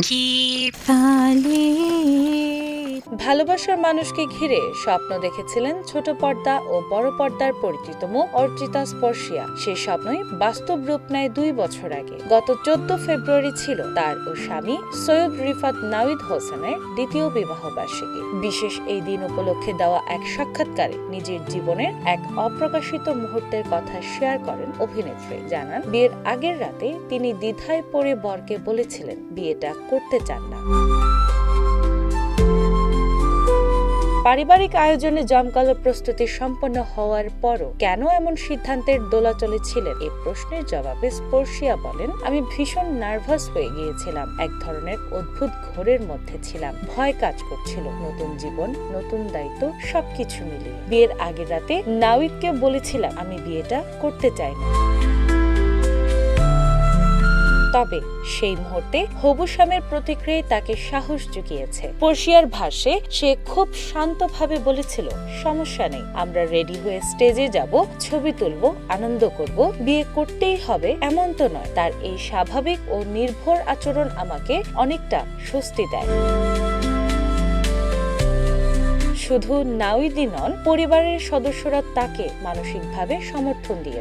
কি তালে। ভালোবাসার মানুষকে ঘিরে স্বপ্ন দেখেছিলেন ছোট পর্দা ও বড় পর্দার পরিচিত মুখ অর্চিতা স্পর্শিয়া। সেই স্বপ্নই বাস্তব রূপ নেয় 2 বছর আগে। গত 14 ফেব্রুয়ারি ছিল তার ও স্বামী সৈয়দ রিফাত নাওয়িদ হোসেনের দ্বিতীয় বিবাহ বার্ষিকী। বিশেষ এই দিন উপলক্ষে দেওয়া এক সাক্ষাৎকারে নিজের জীবনের এক অপ্রকাশিত মুহূর্তের কথা শেয়ার করেন অভিনেত্রী। জানান, বিয়ের আগের রাতে তিনি দ্বিধায় পড়ে বরকে বলেছিলেন বিয়েটা করতে চান না। পারিবারিক আয়োজনে জমকালো প্রস্তুতি সম্পন্ন হওয়ার পরও কেন এমন সিদ্ধান্তের দোলাচলে ছিলেন এই প্রশ্নের জবাবে স্পর্শিয়া বলেন, আমি ভীষণ নার্ভাস হয়ে গিয়েছিলাম। এক ধরনের অদ্ভুত ঘোরের মধ্যে ছিলাম। ভয় কাজ করছিল। নতুন জীবন, নতুন দায়িত্ব, সবকিছু মিলিয়ে। বিয়ের আগের রাতে নাওয়িদকে বলেছিলাম আমি বিয়েটা করতে চাই না। তবে সেই মুহূর্তে হবু স্বামীর প্রতিক্রিয়ায় তাকে সাহস জুগিয়েছে। স্পর্শিয়ার ভাষ্যে সে খুব শান্তভাবে বলেছিল, সমস্যা নেই, আমরা রেডি হয়ে স্টেজে যাব, ছবি তুলব, আনন্দ করব, বিয়ে করতেই হবে এমন তো নয়। তার এই স্বাভাবিক ও নির্ভর আচরণ আমাকে অনেকটা স্বস্তি দেয়। শুধু নাওয়িদই নন, পরিবারের সদস্যরা তাকে মানসিকভাবে সমর্থন দিয়ে